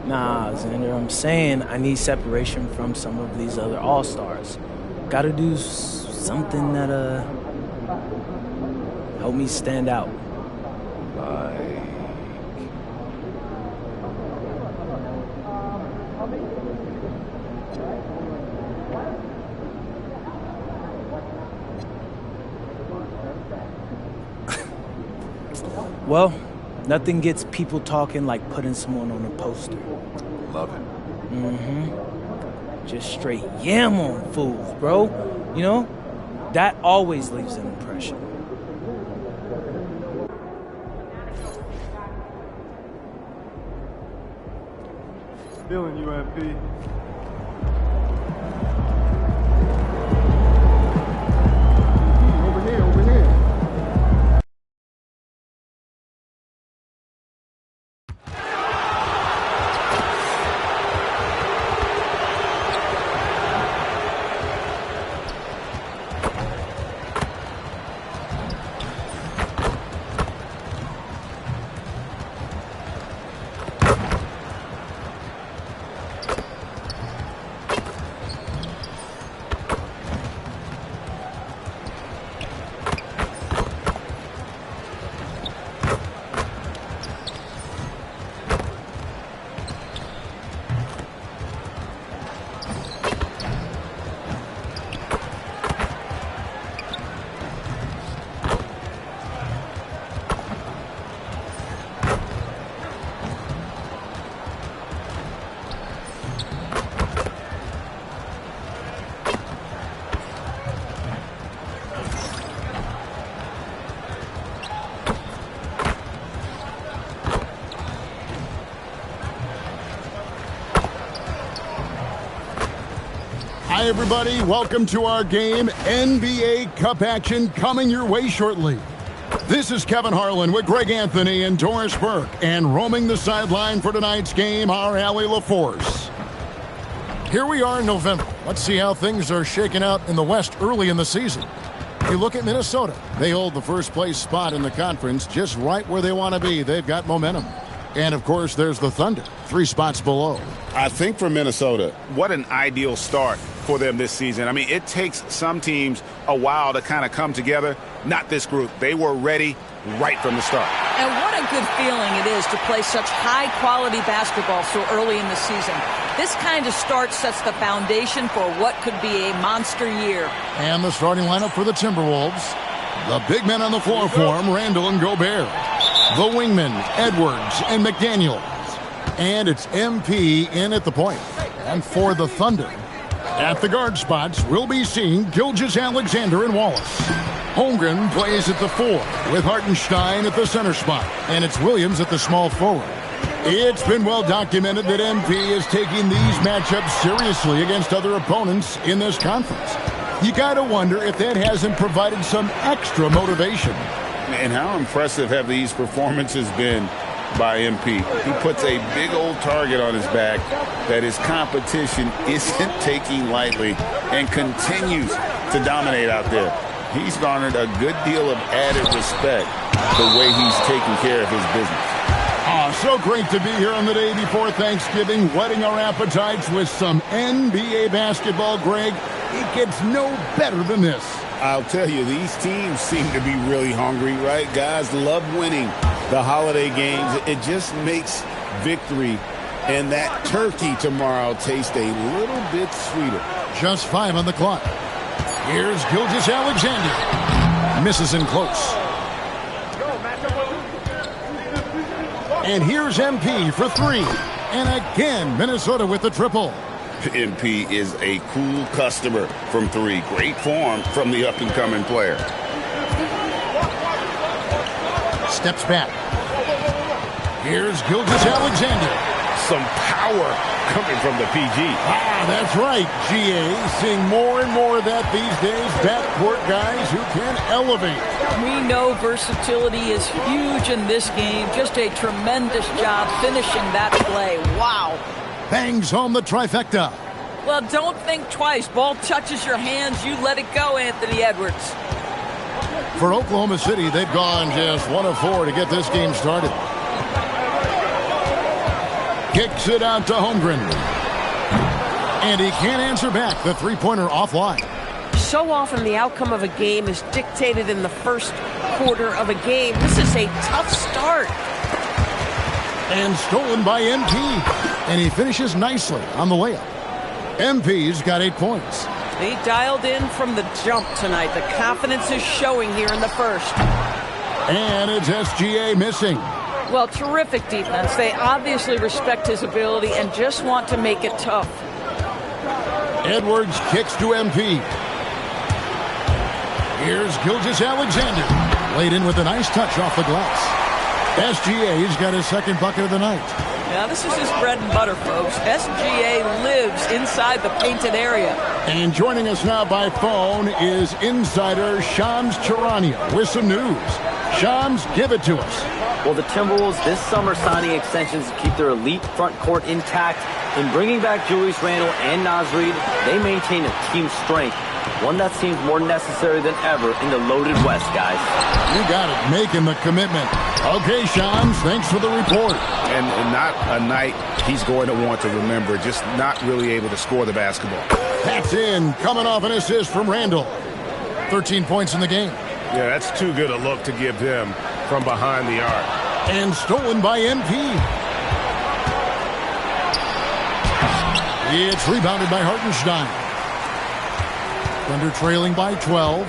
Nah, Xander, I'm saying I need separation from some of these other all-stars. Gotta do something that, help me stand out. Well, nothing gets people talking like putting someone on a poster. Love it. Just straight yam on fools, bro. You know, that always leaves an impression. Feeling you, MP. Over here, over here. Hi, everybody. Welcome to our game. NBA Cup action coming your way shortly. This is Kevin Harlan with Greg Anthony and Doris Burke. And roaming the sideline for tonight's game, our Allie LaForce. Here we are in November. Let's see how things are shaking out in the West early in the season. You look at Minnesota. They hold the first place spot in the conference just right where they want to be. They've got momentum. And, of course, there's the Thunder, 3 spots below. I think for Minnesota, what an ideal start for them this season. I mean, it takes some teams a while to kind of come together. Not this group. They were ready right from the start. And what a good feeling it is to play such high-quality basketball so early in the season. This kind of start sets the foundation for what could be a monster year. And the starting lineup for the Timberwolves. The big men on the floor for them, Randall and Gobert. The wingmen, Edwards and McDaniels. And it's MP in at the point. And for the Thunder, at the guard spots, we'll be seeing Gilgeous-Alexander and Wallace. Holmgren plays at the 4, with Hartenstein at the center spot. And it's Williams at the small forward. It's been well documented that MP is taking these matchups seriously against other opponents in this conference. You gotta wonder if that hasn't provided some extra motivation. And how impressive have these performances been by MP? He puts a big old target on his back that his competition isn't taking lightly and continues to dominate out there. He's garnered a good deal of added respect the way he's taking care of his business. So great to be here on the day before Thanksgiving, whetting our appetites with some NBA basketball, Greg. It gets no better than this. I'll tell you, these teams seem to be really hungry, right? Guys love winning the holiday games. It just makes victory and that turkey tomorrow taste a little bit sweeter. Just 5 on the clock. Here's Gilgeous-Alexander. Misses in close. And here's MP for 3. And again, Minnesota with the triple. MP is a cool customer from 3. Great form from the up-and-coming player. Steps back. Here's Gilgeous-Alexander. Some power coming from the PG. That's right, GA. Seeing more and more of that these days. Backcourt guys who can elevate. We know versatility is huge in this game. Just a tremendous job finishing that play. Wow. Bangs home the trifecta. Well, don't think twice. Ball touches your hands, you let it go, Anthony Edwards. For Oklahoma City, they've gone just 1 of 4 to get this game started. Kicks it out to Holmgren. And he can't answer back. The three-pointer offline. So often the outcome of a game is dictated in the first quarter of a game. This is a tough start. And stolen by MP. And he finishes nicely on the layup. MP's got 8 points. He dialed in from the jump tonight. The confidence is showing here in the first. And it's SGA missing. Well, terrific defense. They obviously respect his ability and just want to make it tough. Edwards kicks to MP. Here's Gilgeous-Alexander. Laid in with a nice touch off the glass. SGA's got his second bucket of the night. Now, this is his bread and butter, folks. SGA lives inside the painted area. And joining us now by phone is insider Shams Charania with some news. Shams, give it to us. Well, the Timberwolves this summer signing extensions to keep their elite front court intact. In bringing back Julius Randle and Naz Reid, they maintain a team strength, one that seems more necessary than ever in the loaded West, guys. You got it, making the commitment. Okay, Shams, thanks for the report. And not a night he's going to want to remember, just not really able to score the basketball. That's in, coming off an assist from Randle. 13 points in the game. Yeah, that's too good a look to give him from behind the arc. And stolen by MP. It's rebounded by Hartenstein. Thunder trailing by 12.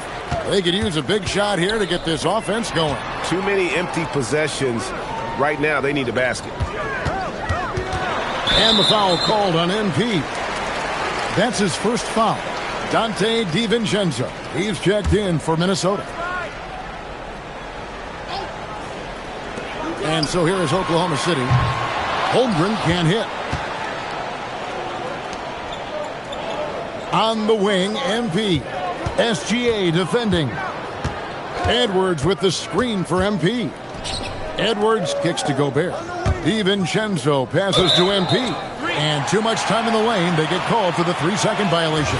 They could use a big shot here to get this offense going. Too many empty possessions. Right now, they need a basket. And the foul called on MP. That's his first foul. Dante DiVincenzo. He's checked in for Minnesota. And so here is Oklahoma City. Holmgren can't hit. On the wing, MP. SGA defending. Edwards with the screen for MP. Edwards kicks to Gobert. DiVincenzo passes to MP. And too much time in the lane. They get called for the 3-second violation.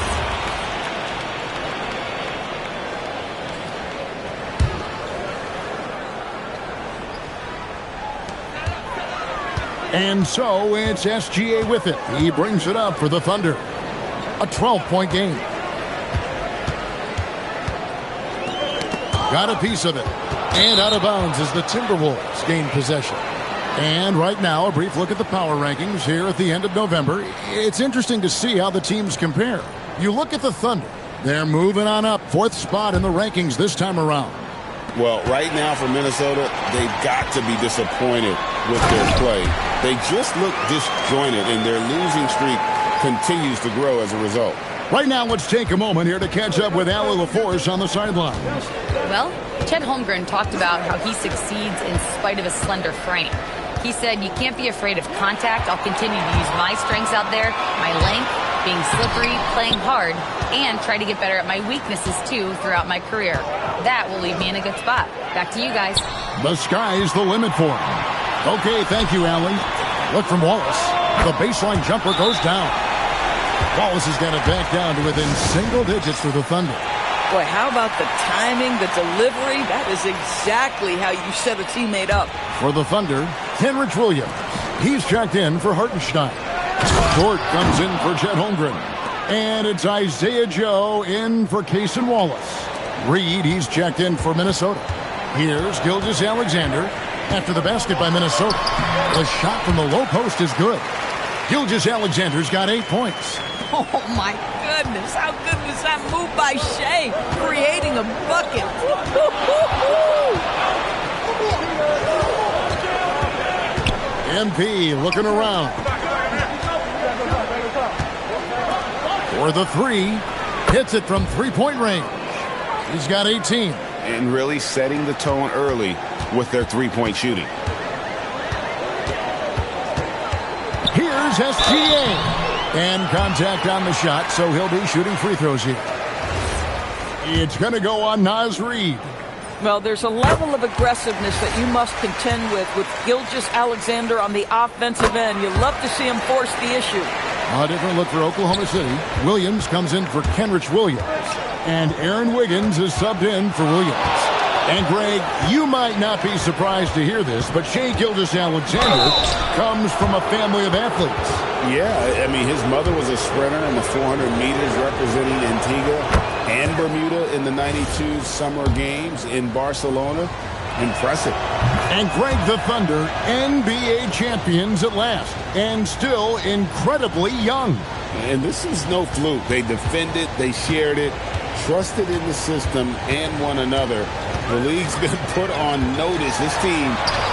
And so it's SGA with it. He brings it up for the Thunder. A 12-point game. Got a piece of it. And out of bounds as the Timberwolves gain possession. And right now, a brief look at the power rankings here at the end of November. It's interesting to see how the teams compare. You look at the Thunder. They're moving on up. 4th spot in the rankings this time around. Well, right now for Minnesota, they've got to be disappointed with their play. They just look disjointed, and their losing streak continues to grow as a result. Right now, let's take a moment here to catch up with Allie LaForce on the sideline. Well, Chet Holmgren talked about how he succeeds in spite of a slender frame. He said, "You can't be afraid of contact. I'll continue to use my strengths out there, my length, being slippery, playing hard, and try to get better at my weaknesses, too, throughout my career. That will leave me in a good spot." Back to you guys. The sky's the limit for him. Okay, thank you, Allie. Look from Wallace. The baseline jumper goes down. Wallace has got it back down to within single digits for the Thunder. Boy, how about the timing, the delivery? That is exactly how you set a teammate up. For the Thunder, Kenrich Williams. He's checked in for Hartenstein. Short comes in for Chet Holmgren. And it's Isaiah Joe in for Cason Wallace. Reed, he's checked in for Minnesota. Here's Gilgeous-Alexander after the basket by Minnesota. The shot from the low post is good. Gilgeous-Alexander's got 8 points. Oh, my goodness. How good was that move by Shea, creating a bucket? MP looking around. For the three. Hits it from three-point range. He's got 18. And really setting the tone early with their three-point shooting. Here's SGA. And contact on the shot, so he'll be shooting free throws here. It's going to go on Naz Reid. Well, there's a level of aggressiveness that you must contend with Gilgeous-Alexander on the offensive end. You love to see him force the issue. A different look for Oklahoma City. Williams comes in for Kenrich Williams. And Aaron Wiggins is subbed in for Williams. And, Greg, you might not be surprised to hear this, but Shai Gilgeous-Alexander comes from a family of athletes. Yeah, I mean, his mother was a sprinter in the 400 meters representing Antigua and Bermuda in the 92 Summer Games in Barcelona. Impressive. And Greg, the Thunder, NBA champions at last, and still incredibly young. And this is no fluke. They defended, they shared it, trusted in the system and one another. The league's been put on notice. This team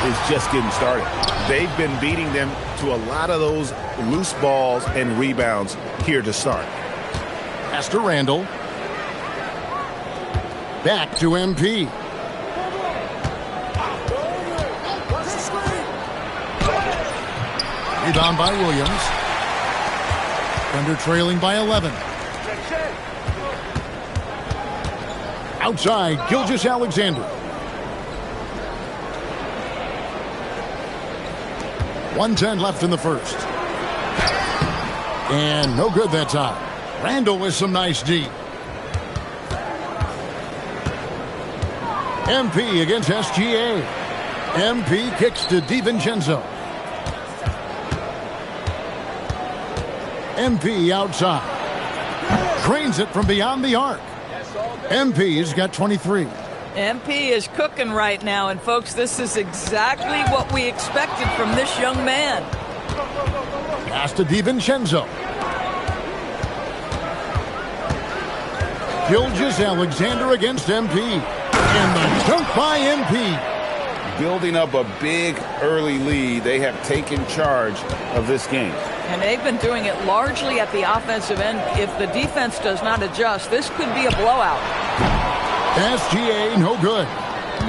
is just getting started. They've been beating them to a lot of those loose balls and rebounds here to start. Pass to Randall. Back to MP. Rebound by Williams. Thunder trailing by 11. Outside, Gilgeous-Alexander. 1:10 left in the first. And no good that time. Randall with some nice D. MP against SGA. MP kicks to DiVincenzo. MP outside. Drains it from beyond the arc. MP's got 23. MP is cooking right now, and folks, this is exactly what we expected from this young man. Pass to DiVincenzo. Gilgeous-Alexander against MP. And the dunk by MP. Building up a big early lead, they have taken charge of this game. And they've been doing it largely at the offensive end. If the defense does not adjust, this could be a blowout. SGA, no good.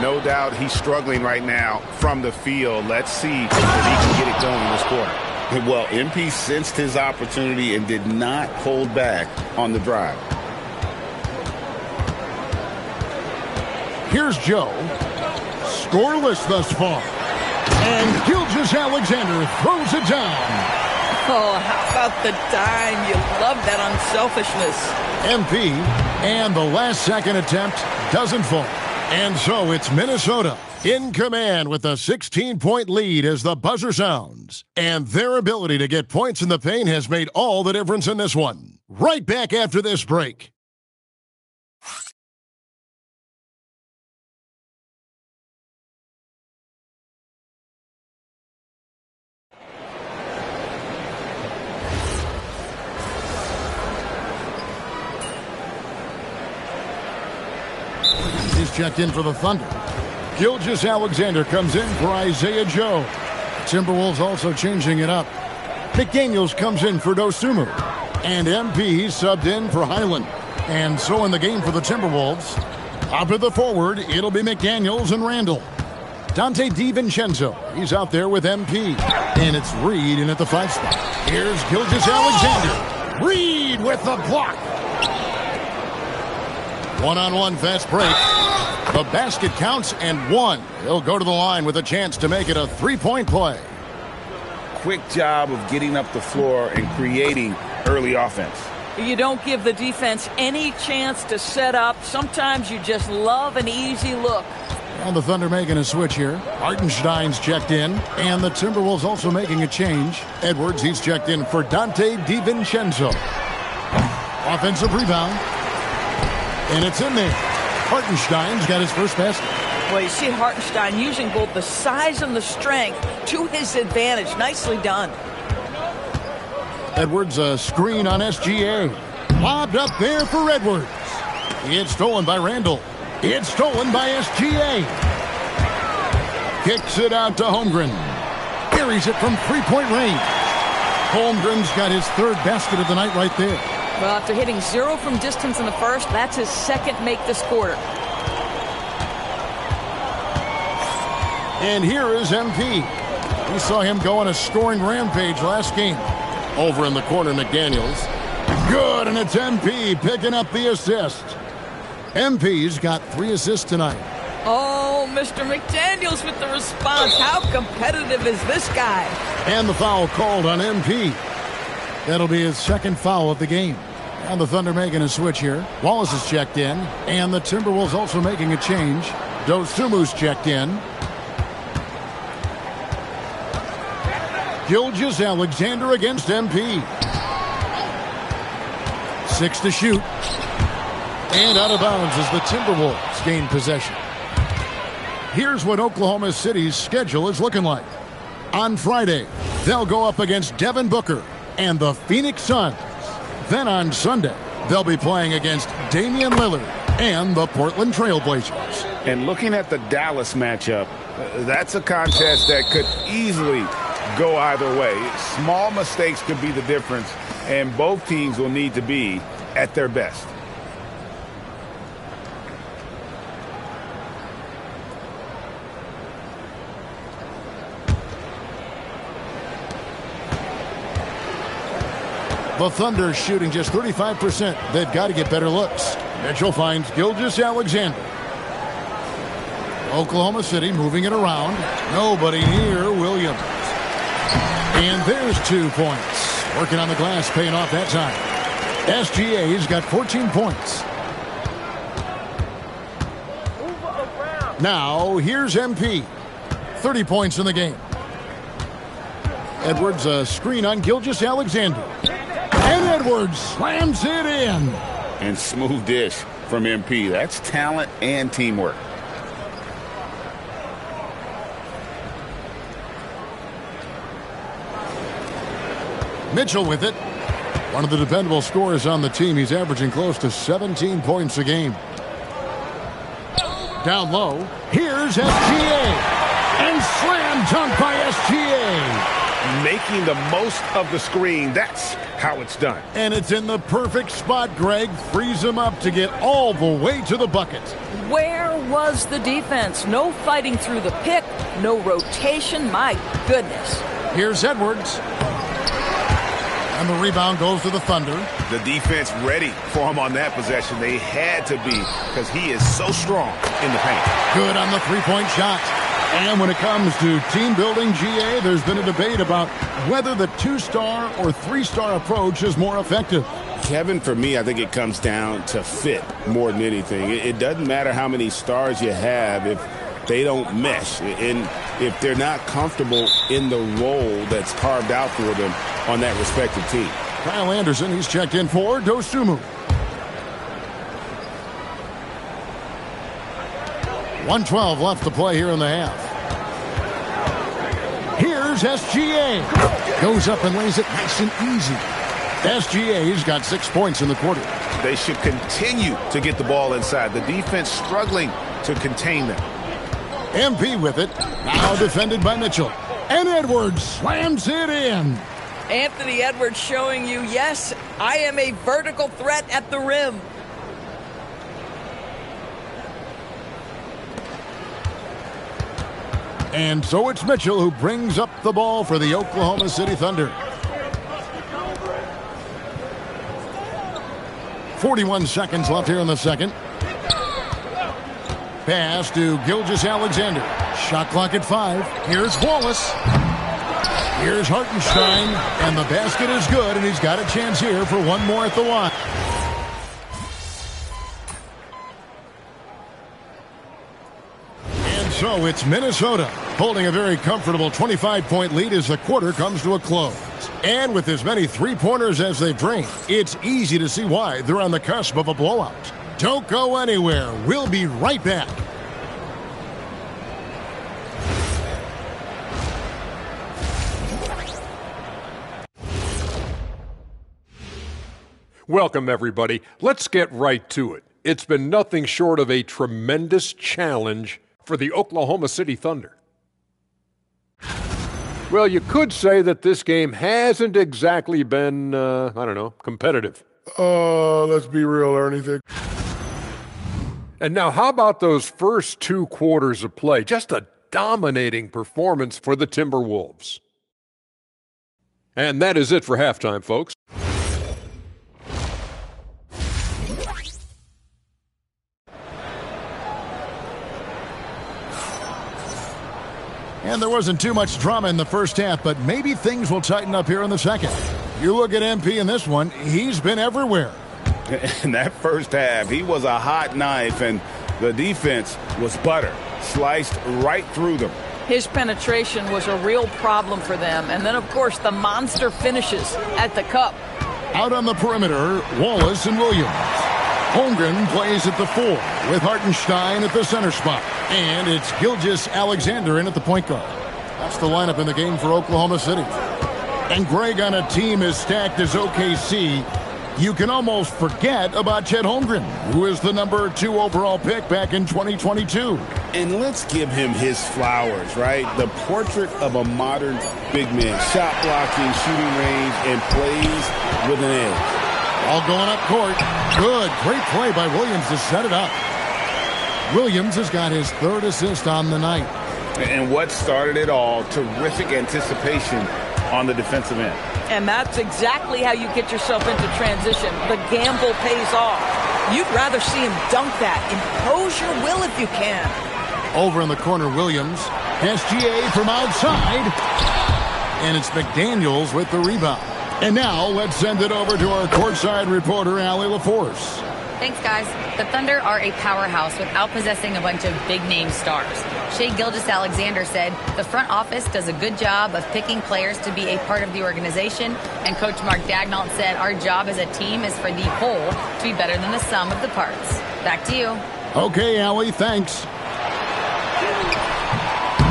No doubt he's struggling right now from the field. Let's see if he can get it going this quarter. Well, MP sensed his opportunity and did not hold back on the drive. Here's Joe. Scoreless thus far. And Gilgeous-Alexander throws it down. Oh, how about the dime? You love that unselfishness. MP, and the last second attempt doesn't fall. And so it's Minnesota in command with a 16-point lead as the buzzer sounds. And their ability to get points in the paint has made all the difference in this one. Right back after this break. He's checked in for the Thunder. Gilgeous-Alexander comes in for Isaiah Joe. Timberwolves also changing it up. McDaniels comes in for Dosunmu. And MP subbed in for Highland. And so in the game for the Timberwolves, up at the forward, it'll be McDaniels and Randall. Dante DiVincenzo, he's out there with MP. And it's Reed in at the 5 spot. Here's Gilgeous-Alexander. Reed with the block. One-on-one fast break. The basket counts and one. He'll go to the line with a chance to make it a three-point play. Quick job of getting up the floor and creating early offense. You don't give the defense any chance to set up. Sometimes you just love an easy look. And the Thunder making a switch here. Hartenstein's checked in. And the Timberwolves also making a change. Edwards, he's checked in for Dante DiVincenzo. Offensive rebound. And it's in there. Hartenstein's got his first basket. Well, you see Hartenstein using both the size and the strength to his advantage. Nicely done. Edwards, a screen on SGA. Lobbed up there for Edwards. It's stolen by Randall. It's stolen by SGA. Kicks it out to Holmgren. Carries it from three-point range. Holmgren's got his third basket of the night right there. Well, after hitting 0 from distance in the first, that's his second make this quarter. And here is MP. We saw him go on a scoring rampage last game. Over in the corner, McDaniels. Good, and it's MP picking up the assist. MP's got 3 assists tonight. Oh, Mr. McDaniels with the response. How competitive is this guy? And the foul called on MP. That'll be his second foul of the game. And the Thunder making a switch here. Wallace is checked in. And the Timberwolves also making a change. Dosumu's checked in. Gilgeous-Alexander against MP. 6 to shoot. And out of bounds as the Timberwolves gain possession. Here's what Oklahoma City's schedule is looking like. On Friday, they'll go up against Devin Booker and the Phoenix Suns. Then on Sunday, they'll be playing against Damian Lillard and the Portland Trail Blazers. And looking at the Dallas matchup, that's a contest that could easily go either way. Small mistakes could be the difference, and both teams will need to be at their best. The Thunder shooting just 35%. They've got to get better looks. Mitchell finds Gilgeous-Alexander. Oklahoma City moving it around. Nobody near Williams. And there's 2 points. Working on the glass, paying off that time. SGA's got 14 points. Now, here's MP. 30 points in the game. Edwards, a screen on Gilgeous-Alexander. And Edwards slams it in. And smooth dish from MP. That's talent and teamwork. Mitchell with it. One of the dependable scorers on the team. He's averaging close to 17 points a game. Down low. Here's SGA. And slam dunk by SGA. Making the most of the screen. That's how it's done. And it's in the perfect spot, Greg. Frees him up to get all the way to the bucket. Where was the defense? No fighting through the pick, no rotation. My goodness. Here's Edwards. And the rebound goes to the Thunder. The defense ready for him on that possession. They had to be, because he is so strong in the paint. Good on the three-point shot. And when it comes to team building, GA, there's been a debate about whether the 2-star or 3-star approach is more effective. Kevin, for me, I think it comes down to fit more than anything. It doesn't matter how many stars you have if they don't mesh, and if they're not comfortable in the role that's carved out for them on that respective team. Kyle Anderson, he's checked in for Dosumu. 1:12 left to play here in the half. Here's SGA. Goes up and lays it nice and easy. SGA's got 6 points in the quarter. They should continue to get the ball inside. The defense struggling to contain them. MP with it. Now defended by Mitchell. And Edwards slams it in. Anthony Edwards showing you, yes, I am a vertical threat at the rim. And so it's Mitchell who brings up the ball for the Oklahoma City Thunder. 41 seconds left here in the second. Pass to Gilgeous-Alexander. Shot clock at 5. Here's Wallace. Here's Hartenstein. And the basket is good, and he's got a chance here for one more at the line. And so it's Minnesota holding a very comfortable 25-point lead as the quarter comes to a close. And with as many three-pointers as they've drained, it's easy to see why they're on the cusp of a blowout. Don't go anywhere. We'll be right back. Welcome, everybody. Let's get right to it. It's been nothing short of a tremendous challenge for the Oklahoma City Thunder. Well, you could say that this game hasn't exactly been, competitive. Let's be real, Ernie. And now, how about those first 2 quarters of play? Just a dominating performance for the Timberwolves. And that is it for halftime, folks. And there wasn't too much drama in the first half, but maybe things will tighten up here in the second. You look at MP in this one, he's been everywhere. In that first half, he was a hot knife, and The defense was butter, sliced right through them. His penetration was a real problem for them. And then, of course, the monster finishes at the cup. Out on the perimeter, Wallace and Williams. Holmgren plays at the 4 with Hartenstein at the center spot. And it's Gilgeous-Alexander in at the point guard. That's the lineup in the game for Oklahoma City. And Greg, on a team as stacked as OKC, you can almost forget about Chet Holmgren, who is the number 2 overall pick back in 2022. And let's give him his flowers, right? The portrait of a modern big man. Shot blocking, shooting range, and plays with an edge. All going up court. Good. Great play by Williams to set it up. Williams has got his 3rd assist on the night. And what started it all, terrific anticipation on the defensive end. And that's exactly how you get yourself into transition. The gamble pays off. You'd rather see him dunk that. Impose your will if you can. Over in the corner, Williams. SGA from outside. And it's McDaniels with the rebound. And now let's send it over to our courtside reporter, Allie LaForce. Thanks, guys. The Thunder are a powerhouse without possessing a bunch of big-name stars. Shai Gilgeous-Alexander said, the front office does a good job of picking players to be a part of the organization, and Coach Mark Daigneault said, our job as a team is for the whole to be better than the sum of the parts. Back to you. Okay, Allie, thanks.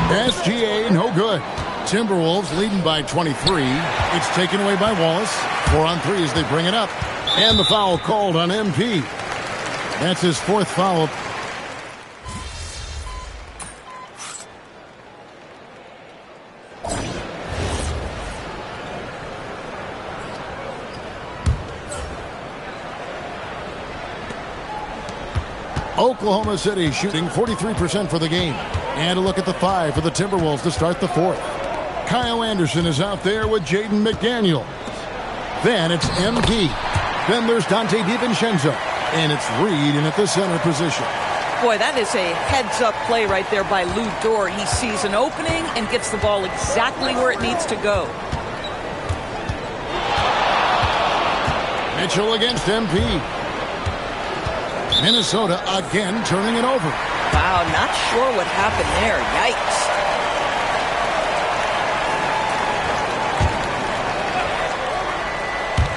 SGA, no good. Timberwolves leading by 23. It's taken away by Wallace. 4 on 3 as they bring it up. And the foul called on MP. That's his 4th foul. Oklahoma City shooting 43% for the game. And a look at the 5 for the Timberwolves to start the 4th. Kyle Anderson is out there with Jaden McDaniels. Then it's MP. Then there's Dante DiVincenzo. And it's Reed in at the center position. Boy, that is a heads-up play right there by Lou Dort. He sees an opening and gets the ball exactly where it needs to go. Mitchell against MP. Minnesota again turning it over. Wow, not sure what happened there. Yikes.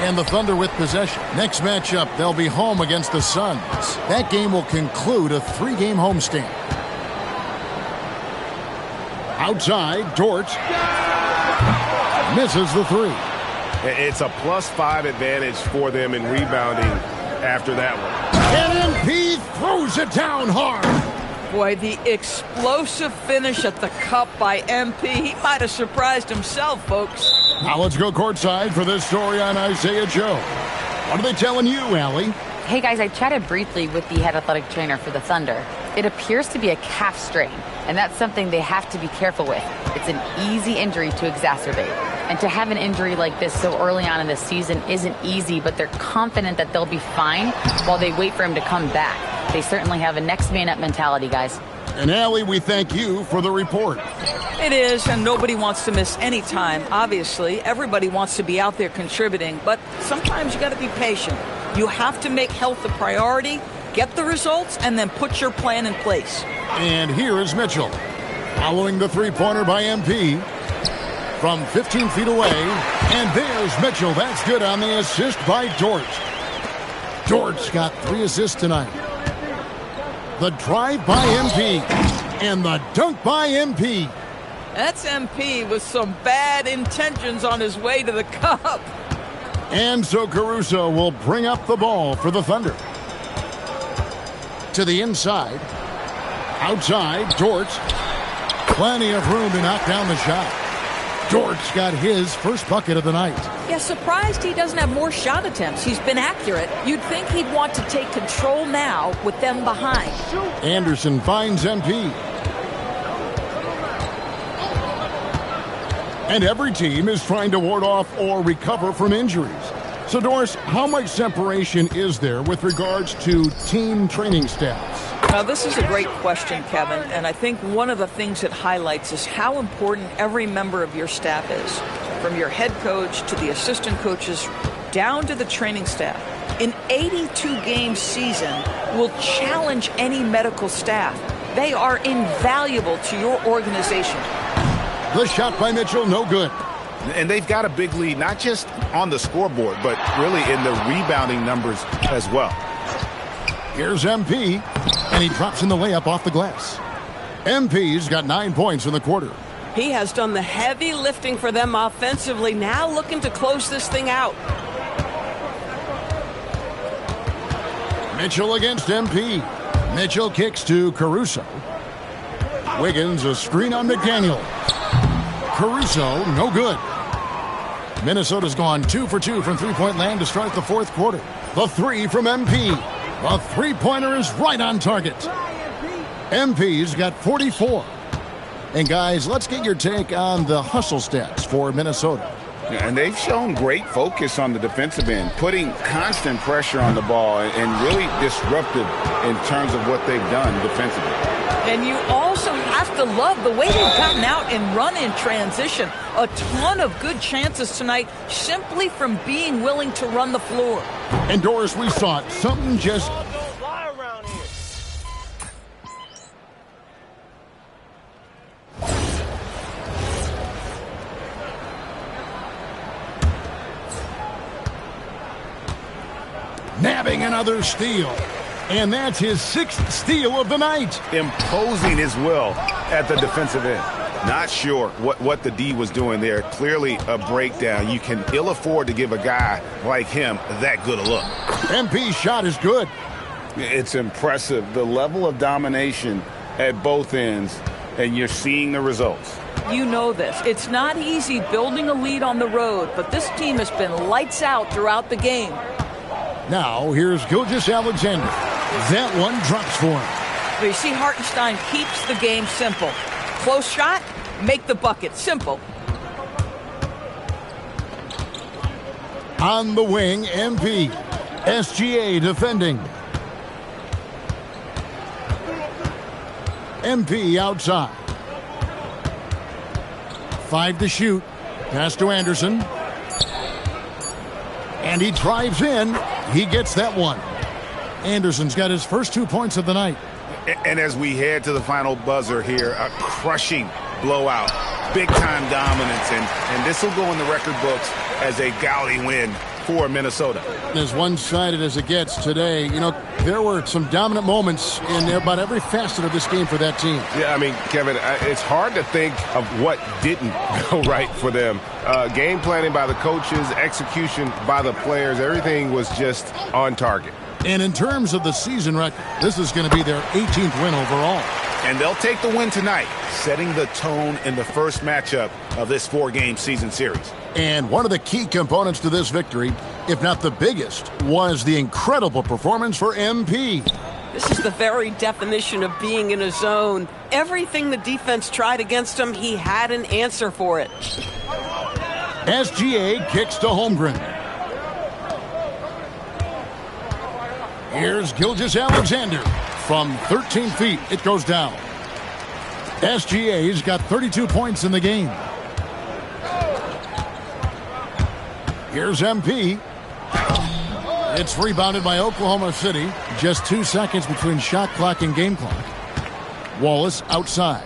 And the Thunder with possession. Next matchup, they'll be home against the Suns. That game will conclude a 3-game homestand. Outside, Dort misses the 3. It's a +5 advantage for them in rebounding after that one. And MP throws it down hard. Boy, the explosive finish at the cup by MP. He might have surprised himself, folks. Now let's go courtside for this story on Isaiah Joe. What are they telling you, Allie? Hey, guys, I chatted briefly with the head athletic trainer for the Thunder. It appears to be a calf strain, and that's something they have to be careful with. It's an easy injury to exacerbate. And to have an injury like this so early on in the season isn't easy, but they're confident that they'll be fine while they wait for him to come back. They certainly have a next man up mentality, guys. And Allie, we thank you for the report. It is, and nobody wants to miss any time. Obviously, everybody wants to be out there contributing, but sometimes you got to be patient. You have to make health a priority, get the results, and then put your plan in place. And here is Mitchell, following the three-pointer by MP from 15 feet away. And there's Mitchell. That's good on the assist by Dort. Dort's got 3 assists tonight. The drive by MP and the dunk by MP. That's MP with some bad intentions on his way to the cup. And so Caruso will bring up the ball for the Thunder. To the inside. Outside, Dort. Plenty of room to knock down the shot. Dort's got his first bucket of the night. Yeah, surprised he doesn't have more shot attempts. He's been accurate. You'd think he'd want to take control now with them behind. Anderson finds MP. And every team is trying to ward off or recover from injuries. So, Doris, how much separation is there with regards to team training staffs? Now, this is a great question, Kevin, and I think one of the things it highlights is how important every member of your staff is, from your head coach to the assistant coaches down to the training staff. An 82-game season will challenge any medical staff. They are invaluable to your organization. The shot by Mitchell, no good. And they've got a big lead, not just on the scoreboard, but really in the rebounding numbers as well. Here's MP, and he drops in the layup off the glass. MP's got 9 points in the quarter. He has done the heavy lifting for them offensively, now looking to close this thing out. Mitchell against MP. Mitchell kicks to Caruso. Wiggins, a screen on McDaniel. Caruso, no good. Minnesota's gone 2 for 2 from three-point land to start the fourth quarter. The three from MP. The three-pointer is right on target. MP's got 44. And guys, let's get your take on the hustle stats for Minnesota. And they've shown great focus on the defensive end, putting constant pressure on the ball and really disruptive in terms of what they've done defensively. And you also have to love the way they've gotten out and run in transition. A ton of good chances tonight simply from being willing to run the floor. And Doris, we saw it. Something just... nabbing another steal. And that's his 6th steal of the night. Imposing his will at the defensive end. Not sure what the D was doing there. Clearly a breakdown. You can ill afford to give a guy like him that good a look. MP's shot is good. It's impressive, the level of domination at both ends, and you're seeing the results. You know this. It's not easy building a lead on the road, but this team has been lights out throughout the game. Now, here's Gilgeous-Alexander. That one drops for him. But you see, Hartenstein keeps the game simple. Close shot, make the bucket. Simple. On the wing, MP. SGA defending. MP outside. 5 to shoot. Pass to Anderson. And he drives in. He gets that one. Anderson's got his first 2 points of the night. And as we head to the final buzzer here, a crushing blowout. Big-time dominance. And this will go in the record books as a gaudy win for Minnesota. As one-sided as it gets today, you know, there were some dominant moments in about every facet of this game for that team. Yeah, I mean, Kevin, it's hard to think of what didn't go right for them. Game planning by the coaches, execution by the players, everything was just on target. And in terms of the season record, this is going to be their 18th win overall. And they'll take the win tonight, setting the tone in the first matchup of this 4-game season series. And one of the key components to this victory, if not the biggest, was the incredible performance for MP. This is the very definition of being in a zone. Everything the defense tried against him, he had an answer for it. SGA kicks to Holmgren. Here's Gilgeous-Alexander. From 13 feet, it goes down. SGA's got 32 points in the game. Here's MP. It's rebounded by Oklahoma City. Just 2 seconds between shot clock and game clock. Wallace outside.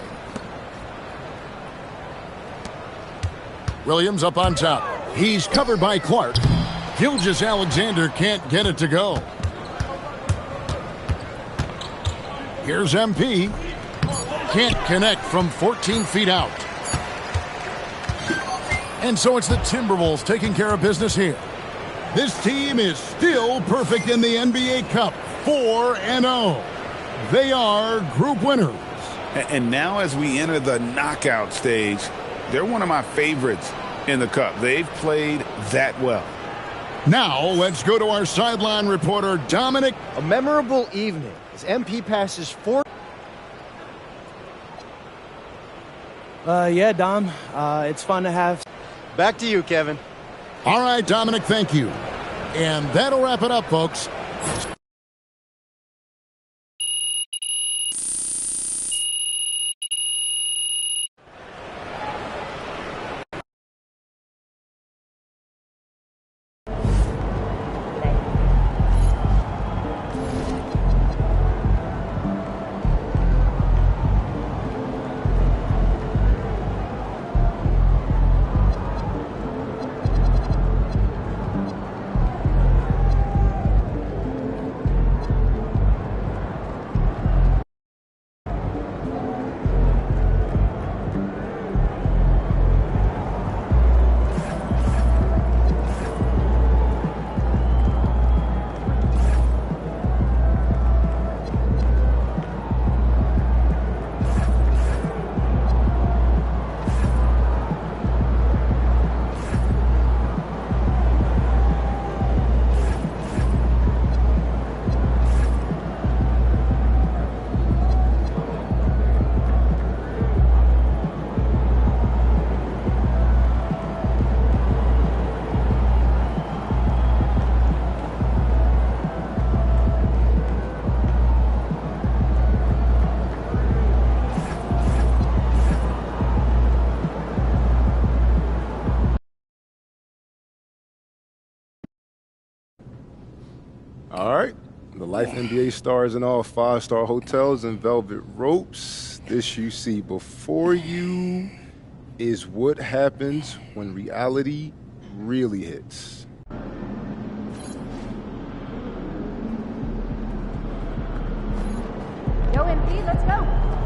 Williams up on top. He's covered by Clark. Gilgeous-Alexander can't get it to go. Here's MP. Can't connect from 14 feet out. And so it's the Timberwolves taking care of business here. This team is still perfect in the NBA Cup, 4-0. They are group winners. And now as we enter the knockout stage, they're one of my favorites in the Cup. They've played that well. Now let's go to our sideline reporter, Dominic. A memorable evening as MP passes 4. Yeah, Dom. It's fun to have. Back to you, Kevin. All right, Dominic, thank you. And that'll wrap it up, folks. All right. The Life NBA stars in all 5-star hotels and velvet ropes. This you see before you is what happens when reality really hits. Yo, MP, let's go.